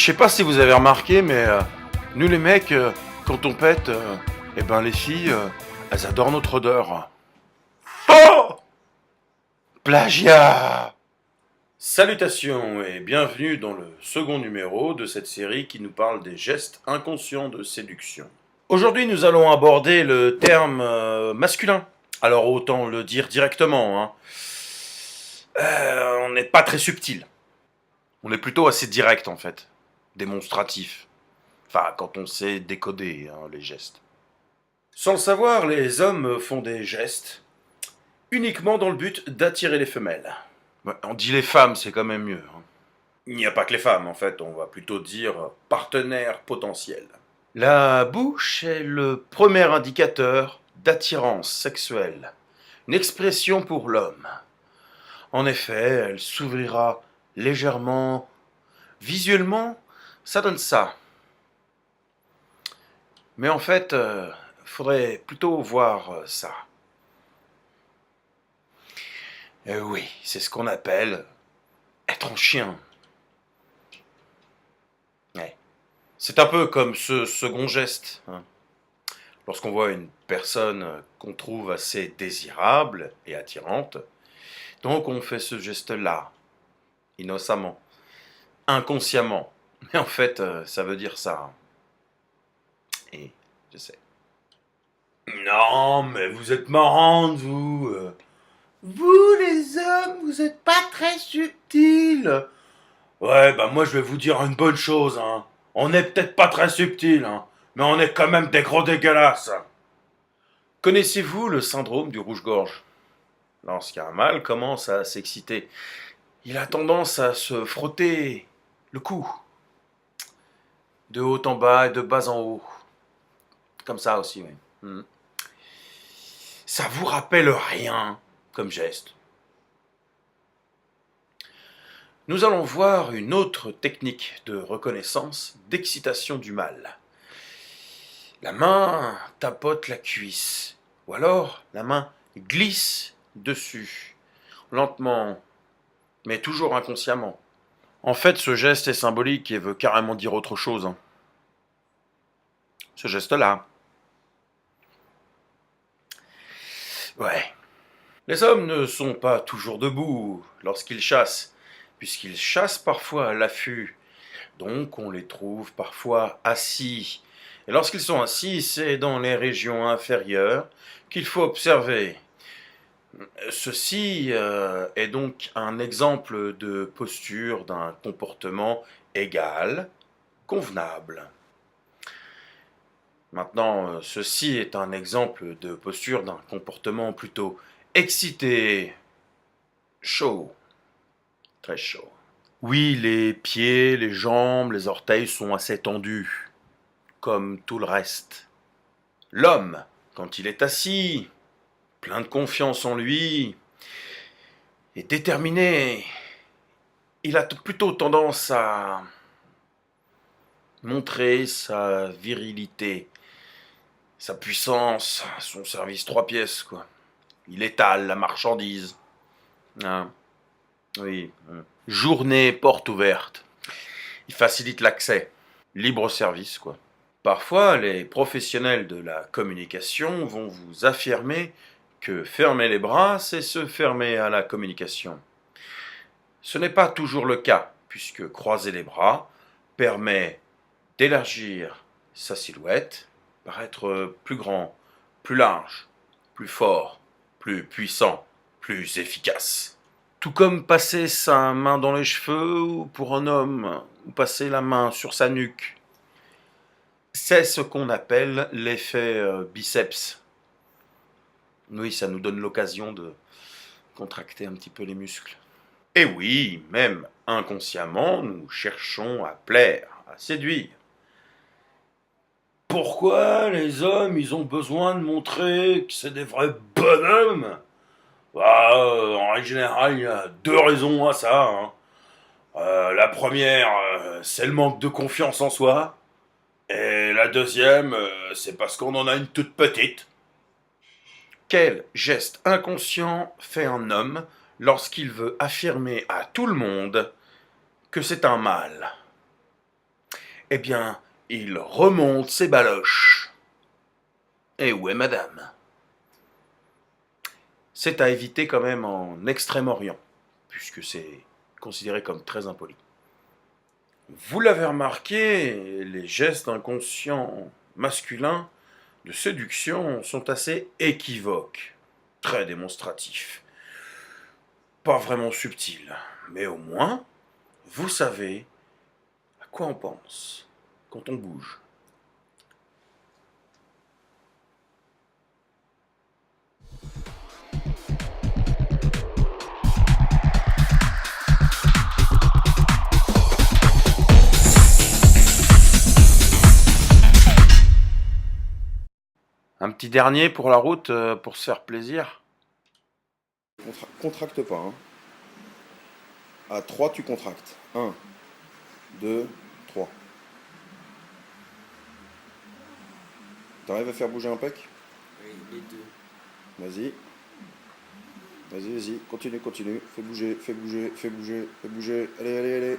Je sais pas si vous avez remarqué, mais nous les mecs, quand on pète, eh ben les filles, elles adorent notre odeur. Oh, plagiat! Salutations et bienvenue dans le second numéro de cette série qui nous parle des gestes inconscients de séduction. Aujourd'hui, nous allons aborder le terme masculin. Alors autant le dire directement, hein. On n'est pas très subtil. On est plutôt assez direct en fait. Démonstratif. Enfin, quand on sait décoder les gestes. Sans le savoir, les hommes font des gestes uniquement dans le but d'attirer les femelles. Ouais, on dit les femmes, c'est quand même mieux. Il n'y a pas que les femmes, en fait, on va plutôt dire partenaires potentiels. La bouche est le premier indicateur d'attirance sexuelle, une expression pour l'homme. En effet, elle s'ouvrira légèrement. Visuellement, ça donne ça. Mais en fait, faudrait plutôt voir ça. Oui, c'est ce qu'on appelle être en chien. Ouais. C'est un peu comme ce second geste. Lorsqu'on voit une personne qu'on trouve assez désirable et attirante, donc on fait ce geste-là, innocemment, inconsciemment. Mais en fait, ça veut dire ça. Et je sais. Non, mais vous êtes marrante, vous. Vous, les hommes, vous êtes pas très subtils. Ouais, bah moi je vais vous dire une bonne chose, hein. On n'est peut-être pas très subtils, hein, mais on est quand même des gros dégueulasses. Connaissez-vous le syndrome du rouge-gorge? Lorsqu'un mâle commence à s'exciter, il a tendance à se frotter le cou, de haut en bas et de bas en haut. Comme ça aussi, oui. Ça vous rappelle rien comme geste? Nous allons voir une autre technique de reconnaissance d'excitation du mâle. La main tapote la cuisse, ou alors la main glisse dessus, lentement, mais toujours inconsciemment. En fait, ce geste est symbolique et veut carrément dire autre chose. Ce geste-là. Ouais. Les hommes ne sont pas toujours debout lorsqu'ils chassent, puisqu'ils chassent parfois à l'affût. Donc on les trouve parfois assis. Et lorsqu'ils sont assis, c'est dans les régions inférieures qu'il faut observer. Ceci est donc un exemple de posture d'un comportement égal, convenable. Maintenant, ceci est un exemple de posture d'un comportement plutôt excité, chaud, très chaud. Oui, les pieds, les jambes, les orteils sont assez tendus, comme tout le reste. L'homme, quand il est assis, plein de confiance en lui, est déterminé, il a plutôt tendance à montrer sa virilité, sa puissance, son service 3 pièces, quoi. Il étale la marchandise. Hein. Oui. Journée porte ouverte. Il facilite l'accès. Libre service, quoi. Parfois, les professionnels de la communication vont vous affirmer que fermer les bras, c'est se fermer à la communication. Ce n'est pas toujours le cas, puisque croiser les bras permet d'élargir sa silhouette, paraître plus grand, plus large, plus fort, plus puissant, plus efficace. Tout comme passer sa main dans les cheveux ou pour un homme, ou passer la main sur sa nuque. C'est ce qu'on appelle l'effet biceps. Oui, ça nous donne l'occasion de contracter un petit peu les muscles. Et oui, même inconsciemment, nous cherchons à plaire, à séduire. Pourquoi les hommes, ils ont besoin de montrer que c'est des vrais bonhommes? En règle générale, il y a deux raisons à ça. La première, c'est le manque de confiance en soi. Et la deuxième, c'est parce qu'on en a une toute petite. Quel geste inconscient fait un homme lorsqu'il veut affirmer à tout le monde que c'est un mâle? eh bien, il remonte ses baloches. Et où est madame? C'est à éviter quand même en Extrême-Orient, puisque c'est considéré comme très impoli. Vous l'avez remarqué, les gestes inconscients masculins de séduction sont assez équivoques, très démonstratifs, pas vraiment subtils, mais au moins, vous savez à quoi on pense quand on bouge. Un petit dernier pour la route, pour se faire plaisir. Contracte pas. Hein. À 3, tu contractes. 1, 2, 3. T'arrives à faire bouger un pec? Oui, les deux. Vas-y. Vas-y, vas-y. Continue, continue. Fais bouger, fais bouger, fais bouger, fais bouger. Allez, allez, allez.